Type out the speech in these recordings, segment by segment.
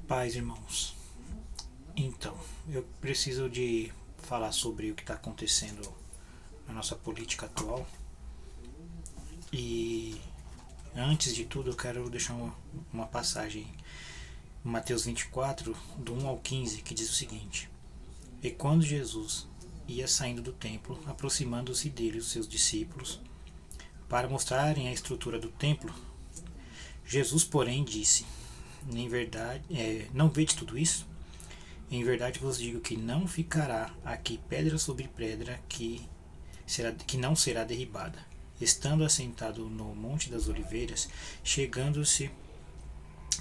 Paz, irmãos. Então, eu preciso de falar sobre o que está acontecendo na nossa política atual. E antes de tudo, eu quero deixar uma passagem em Mateus 24, do 1 ao 15, que diz o seguinte: E quando Jesus ia saindo do templo, aproximando-se dele os seus discípulos, para mostrarem a estrutura do templo, Jesus, porém, disse: Em verdade, não vede tudo isso? Em verdade vos digo que não ficará aqui pedra sobre pedra que não será derribada. Estando assentado no Monte das Oliveiras, chegando-se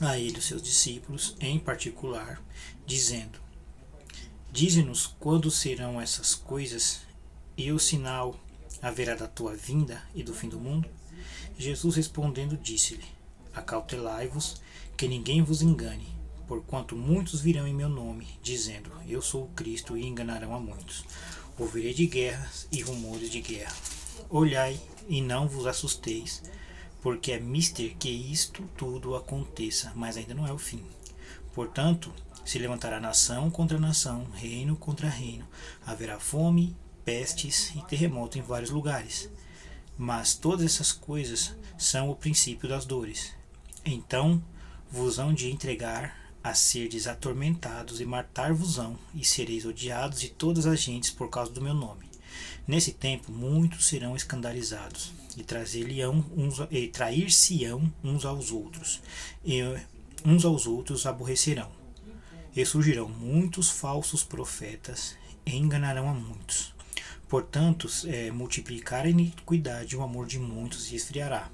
a ele os seus discípulos, em particular, dizendo: Dize-nos quando serão essas coisas, e o sinal haverá da tua vinda e do fim do mundo? Jesus respondendo disse-lhe: Acautelai-vos, que ninguém vos engane, porquanto muitos virão em meu nome, dizendo: Eu sou o Cristo, e enganarão a muitos. Ouvirei de guerras e rumores de guerra. Olhai e não vos assusteis, porque é mister que isto tudo aconteça, mas ainda não é o fim. Portanto, se levantará nação contra nação, reino contra reino. Haverá fome, pestes e terremoto em vários lugares. Mas todas essas coisas são o princípio das dores. Então vos hão de entregar a serdes atormentados, e matar-vos-ão, e sereis odiados de todas as gentes por causa do meu nome. Nesse tempo muitos serão escandalizados, e trair-se-ão uns aos outros, e uns aos outros aborrecerão. E surgirão muitos falsos profetas, e enganarão a muitos. Portanto, multiplicar a iniquidade, o amor de muitos se esfriará.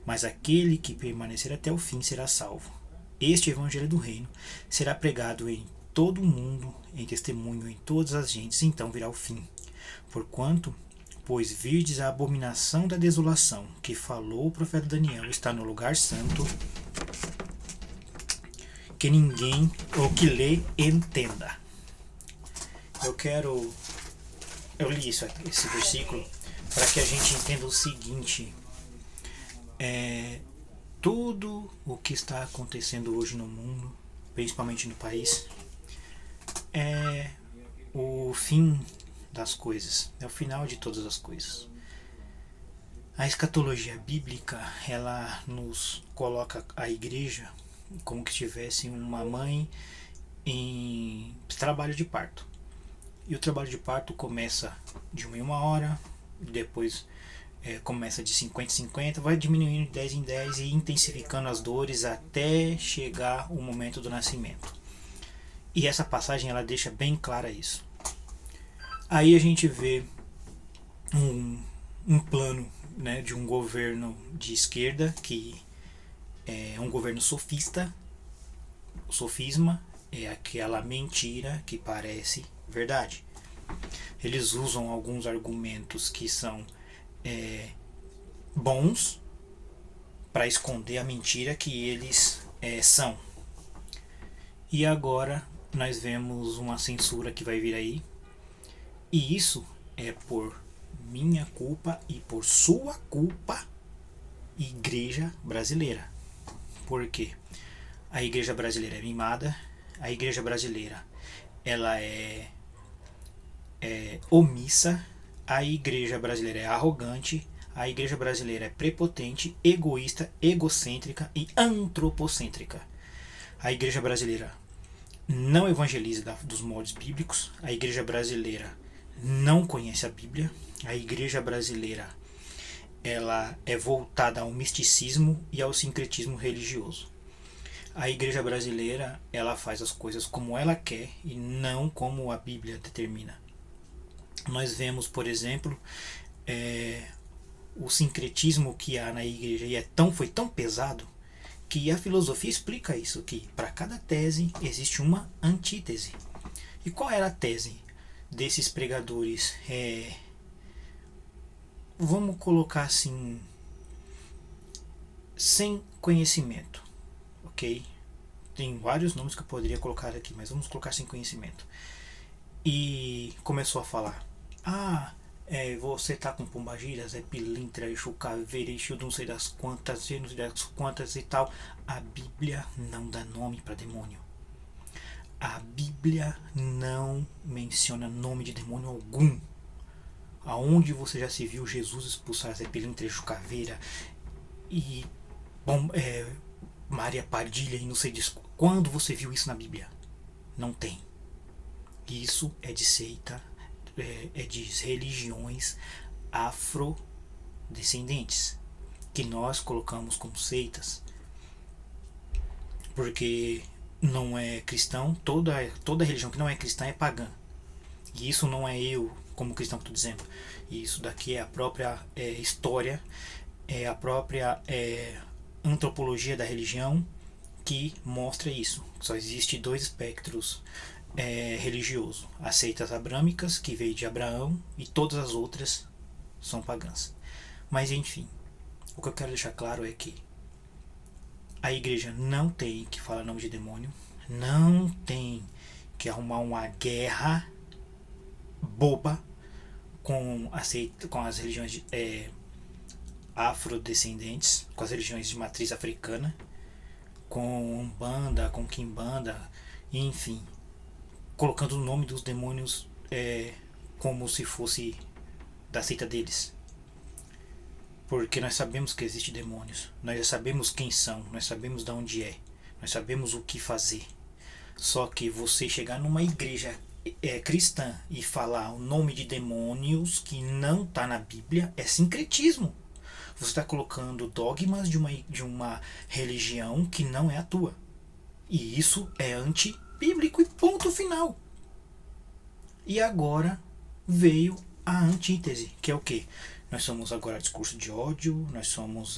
Mas aquele que permanecer até o fim será salvo. Este evangelho do reino será pregado em todo o mundo, em testemunho em todas as gentes, então virá o fim. Porquanto, pois virdes a abominação da desolação, que falou o profeta Daniel, está no lugar santo, que ninguém, ou que lê, entenda. Eu li esse versículo para que a gente entenda o seguinte: tudo o que está acontecendo hoje no mundo, principalmente no país, é o fim das coisas, é o final de todas as coisas. A escatologia bíblica, ela nos coloca a igreja como que tivesse uma mãe em trabalho de parto. E o trabalho de parto começa de 1 em 1 hora, depois começa de 50 em 50, vai diminuindo de 10 em 10 e intensificando as dores até chegar o momento do nascimento. E essa passagem ela deixa bem clara isso. Aí a gente vê um plano, né, de um governo de esquerda, que é um governo sofista. O sofisma é aquela mentira que parece verdade. Eles usam alguns argumentos que são bons para esconder a mentira que eles são. E agora nós vemos uma censura que vai vir aí, e isso é por minha culpa e por sua culpa, igreja brasileira. Por quê? A igreja brasileira é mimada, a igreja brasileira ela é omissa, a igreja brasileira é arrogante, a igreja brasileira é prepotente, egoísta, egocêntrica e antropocêntrica. A igreja brasileira não evangeliza dos moldes bíblicos, a igreja brasileira não conhece a Bíblia, a igreja brasileira ela é voltada ao misticismo e ao sincretismo religioso. A igreja brasileira ela faz as coisas como ela quer e não como a Bíblia determina. Nós vemos, por exemplo, o sincretismo que há na igreja, e foi tão pesado que a filosofia explica isso, que para cada tese existe uma antítese. E qual era a tese desses pregadores? Vamos colocar assim, sem conhecimento, ok? Tem vários nomes que eu poderia colocar aqui, mas vamos colocar sem conhecimento. E começou a falar: você tá com pombagiras, é pilintra, é chucaveira, é não sei das quantas, não sei das quantas e tal. A Bíblia não dá nome para demônio. A Bíblia não menciona nome de demônio algum. Aonde você já se viu Jesus expulsar Zé Pilintra, Caveira e Maria Padilha e não sei disso. Quando você viu isso na Bíblia? Não tem. Isso é de seita, é de religiões afrodescendentes, que nós colocamos como seitas, porque não é cristão, toda religião que não é cristã é pagã. E isso não é eu, como cristão, que estou dizendo. Isso daqui é a própria história, é a própria antropologia da religião que mostra isso. Só existe dois espectros religiosos: as seitas abrâmicas, que veio de Abraão, e todas as outras são pagãs. Mas enfim, o que eu quero deixar claro é que a igreja não tem que falar nome de demônio, não tem que arrumar uma guerra boba com as religiões afrodescendentes, com as religiões de matriz africana, com Umbanda, com Quimbanda, enfim, colocando o nome dos demônios como se fosse da seita deles. Porque nós sabemos que existem demônios, nós já sabemos quem são, nós sabemos de onde nós sabemos o que fazer. Só que você chegar numa igreja cristã e falar o nome de demônios que não está na Bíblia é sincretismo. Você está colocando dogmas de uma religião que não é a tua. E isso é antibíblico e ponto final. E agora veio a antítese, que é o quê? Nós somos agora discurso de ódio, nós somos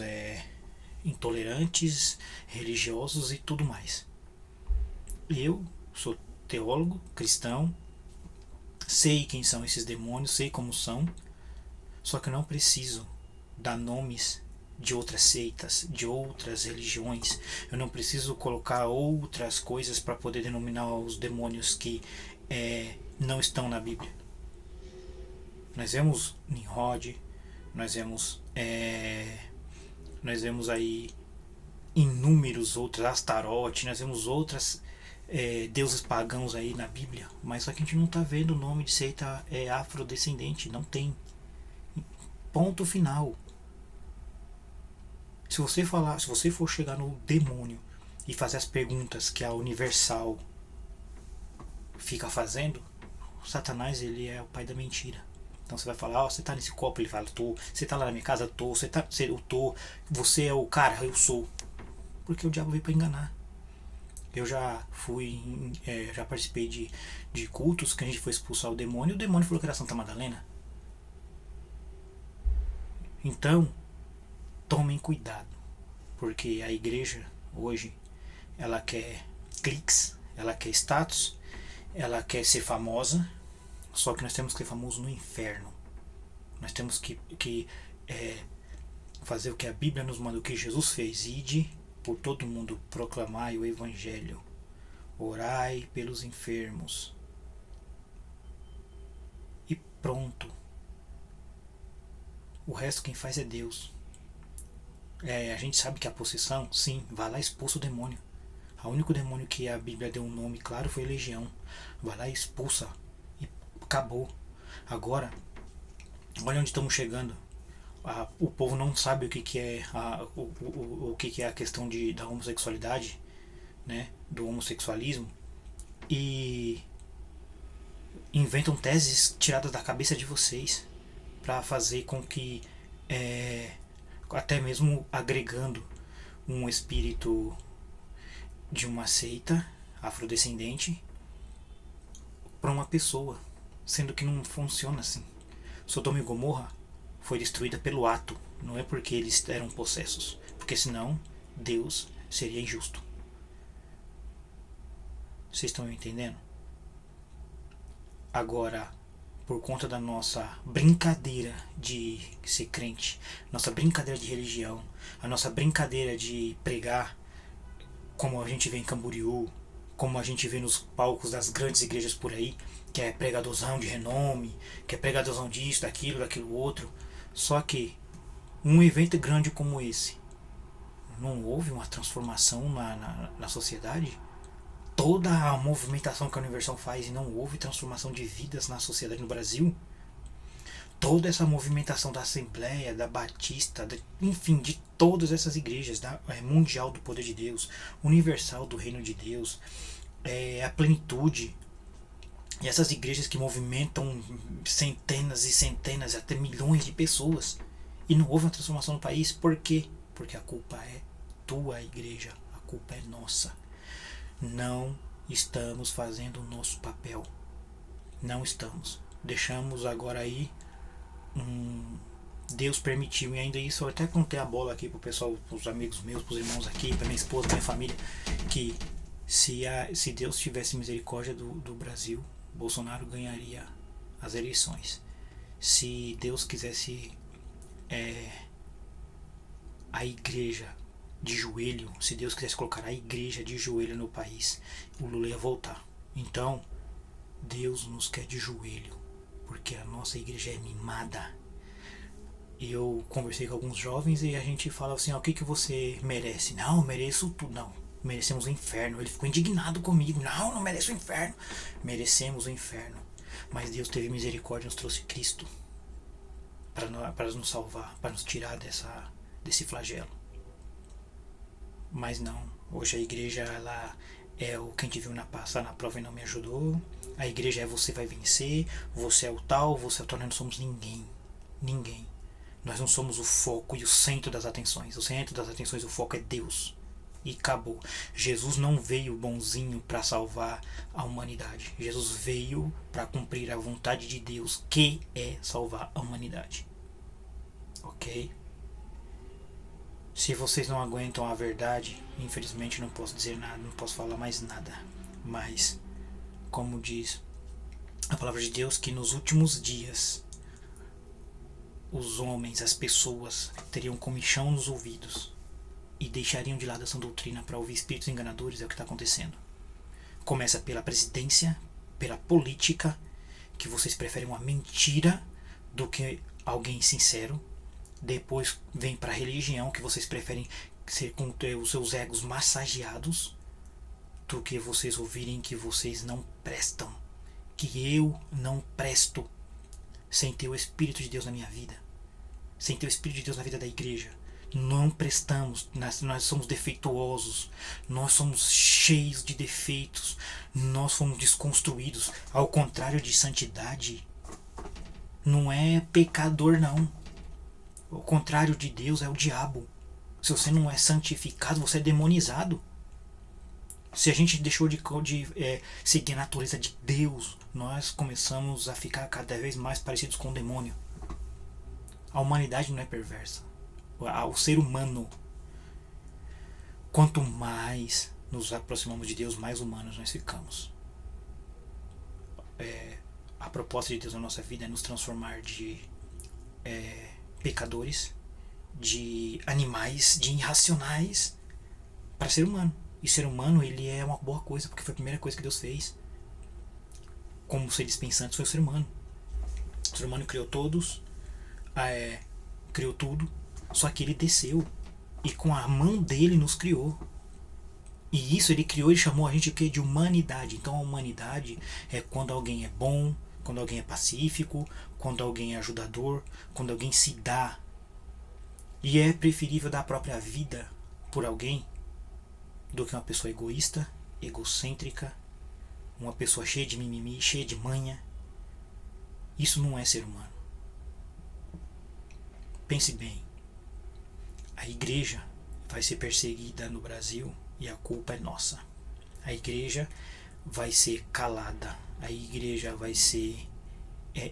intolerantes, religiosos e tudo mais. Eu sou teólogo, cristão, sei quem são esses demônios, sei como são, só que eu não preciso dar nomes de outras seitas, de outras religiões. Eu não preciso colocar outras coisas para poder denominar os demônios que não estão na Bíblia. Nós vemos Nimrod, nós vemos aí inúmeros outros, Astarote, nós vemos outras deuses pagãos aí na Bíblia, mas só que a gente não está vendo o nome de seita afrodescendente, não tem. Ponto final. Se você for chegar no demônio e fazer as perguntas que a Universal fica fazendo, Satanás, ele é o pai da mentira. Então você vai falar, você tá nesse copo, ele fala, tô. Você tá lá na minha casa, tô. Eu tô. Você é o cara, eu sou. Porque o diabo veio para enganar. Eu já já participei de cultos que a gente foi expulsar o demônio, e o demônio falou que era Santa Madalena. Então, tomem cuidado, porque a igreja hoje, ela quer cliques, ela quer status, ela quer ser famosa, só que nós temos que ser famosos no inferno. Nós temos que fazer o que a Bíblia nos manda, o que Jesus fez: ide por todo mundo, proclamai o Evangelho, orai pelos enfermos, e pronto. O resto quem faz é Deus. A gente sabe que a possessão, sim, vai lá e expulsa o demônio. O único demônio que a Bíblia deu um nome claro foi Legião. Vai lá e expulsa. E acabou. Agora, olha onde estamos chegando. O povo não sabe o que é o que é a questão da homossexualidade, né? Do homossexualismo. E inventam teses tiradas da cabeça de vocês para fazer com que até mesmo agregando um espírito de uma seita afrodescendente para uma pessoa, sendo que não funciona assim. Sodoma e Gomorra foi destruída pelo ato, não é porque eles eram possessos, porque senão Deus seria injusto. Vocês estão me entendendo? Agora, por conta da nossa brincadeira de ser crente, nossa brincadeira de religião, a nossa brincadeira de pregar, como a gente vê em Camboriú, como a gente vê nos palcos das grandes igrejas por aí, que é pregadorzão de renome, que é pregadorzão disso, daquilo outro. Só que um evento grande como esse, não houve uma transformação na sociedade? toda a movimentação que a Universal faz e não houve transformação de vidas na sociedade no Brasil, toda essa movimentação da Assembleia, da Batista, enfim, de todas essas igrejas, da Mundial do Poder de Deus, Universal do Reino de Deus, a Plenitude, e essas igrejas que movimentam centenas e centenas, até milhões de pessoas, e não houve uma transformação no país. Por quê? Porque a culpa é tua, igreja, a culpa é nossa. Não estamos fazendo o nosso papel. Não estamos. Deixamos agora aí. Deus permitiu, e ainda isso eu até contei a bola aqui pro pessoal, pros amigos meus, pros irmãos aqui, pra minha esposa, pra minha família, que se Deus tivesse misericórdia do Brasil, Bolsonaro ganharia as eleições. Se Deus quisesse a igreja de joelho, se Deus quisesse colocar a igreja de joelho no país, o Lula ia voltar. Então, Deus nos quer de joelho, porque a nossa igreja é mimada. E eu conversei com alguns jovens e a gente fala assim, o que você merece? Não, eu mereço tudo. Não, merecemos o inferno. Ele ficou indignado comigo. Não mereço o inferno. Merecemos o inferno. Mas Deus teve misericórdia e nos trouxe Cristo para nos salvar, para nos tirar desse flagelo. Mas não, hoje a igreja ela é o que a gente viu passar na prova e não me ajudou. A igreja é você vai vencer, você é o tal, você é o tal. Nós não somos ninguém. Ninguém. Nós não somos o foco e o centro das atenções. O centro das atenções, o foco é Deus. E acabou. Jesus não veio bonzinho para salvar a humanidade. Jesus veio para cumprir a vontade de Deus, que é salvar a humanidade. Ok? Se vocês não aguentam a verdade, infelizmente não posso dizer nada, não posso falar mais nada. Mas, como diz a palavra de Deus, que nos últimos dias os homens, as pessoas, teriam comichão nos ouvidos e deixariam de lado essa doutrina para ouvir espíritos enganadores. É o que está acontecendo. Começa pela presidência, pela política, que vocês preferem uma mentira do que alguém sincero. Depois vem para a religião, que vocês preferem ser com os seus egos massageados do que vocês ouvirem que vocês não prestam, que eu não presto sem ter o Espírito de Deus na minha vida, sem ter o Espírito de Deus na vida da igreja. Não prestamos, nós somos defeituosos, nós somos cheios de defeitos, nós fomos desconstruídos. Ao contrário de santidade, não é pecador não. O contrário de Deus é o diabo. Se você não é santificado, você é demonizado. Se a gente deixou de seguir a natureza de Deus, nós começamos a ficar cada vez mais parecidos com o demônio. A humanidade não é perversa. O ser humano, quanto mais nos aproximamos de Deus, mais humanos nós ficamos. A proposta de Deus na nossa vida é nos transformar de pecadores, de animais, de irracionais, para ser humano. E ser humano, ele é uma boa coisa, porque foi a primeira coisa que Deus fez. Como seres pensantes, foi o ser humano. O ser humano criou todos, criou tudo, só que ele desceu e com a mão dele nos criou. E isso ele criou e chamou a gente de humanidade. Então a humanidade é quando alguém é bom, quando alguém é pacífico, quando alguém é ajudador, quando alguém se dá. E é preferível dar a própria vida por alguém do que uma pessoa egoísta, egocêntrica, uma pessoa cheia de mimimi, cheia de manha. Isso não é ser humano. Pense bem. A igreja vai ser perseguida no Brasil e a culpa é nossa. A igreja vai ser calada. A igreja vai ser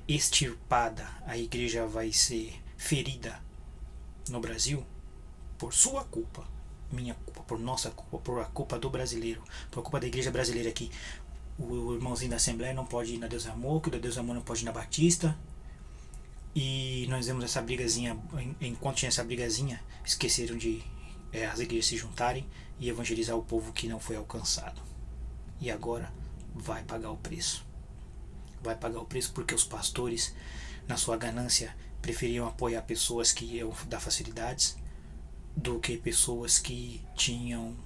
extirpada. A igreja vai ser ferida no Brasil por sua culpa, minha culpa, por nossa culpa, por a culpa do brasileiro, por a culpa da igreja brasileira aqui. O irmãozinho da Assembleia não pode ir na Deus é Amor, que o da Deus é Amor não pode ir na Batista. E nós vemos essa brigazinha, enquanto tinha essa brigazinha, esqueceram de as igrejas se juntarem e evangelizar o povo que não foi alcançado. E agora vai pagar o preço. Vai pagar o preço porque os pastores, na sua ganância, preferiam apoiar pessoas que iam dar facilidades do que pessoas que tinham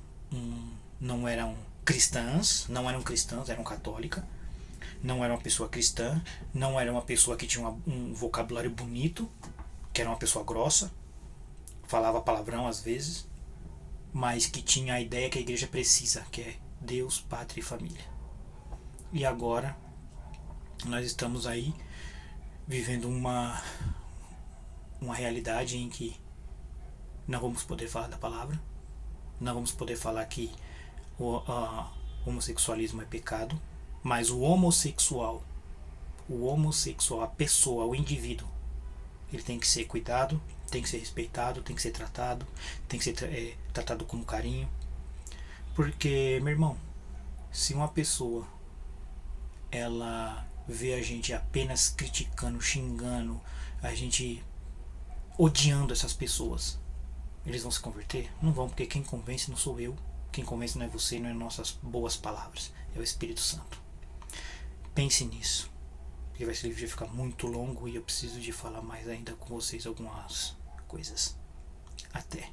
não eram cristãs, não eram cristãs, eram católicas, não era uma pessoa cristã, não era uma pessoa que tinha um vocabulário bonito, que era uma pessoa grossa, falava palavrão às vezes, mas que tinha a ideia que a igreja precisa, que é Deus, pátria e família. E agora nós estamos aí vivendo uma realidade em que não vamos poder falar da palavra, não vamos poder falar que o homossexualismo é pecado, mas o homossexual, a pessoa, o indivíduo, ele tem que ser cuidado, tem que ser respeitado, tem que ser tratado, tem que ser tratado com carinho. Porque, meu irmão, se uma pessoa ela vê a gente apenas criticando, xingando, a gente odiando essas pessoas, eles vão se converter? Não vão, porque quem convence não sou eu, quem convence não é você, não é nossas boas palavras, é o Espírito Santo. Pense nisso, porque esse livro vai ficar muito longo e eu preciso de falar mais ainda com vocês algumas coisas. Até.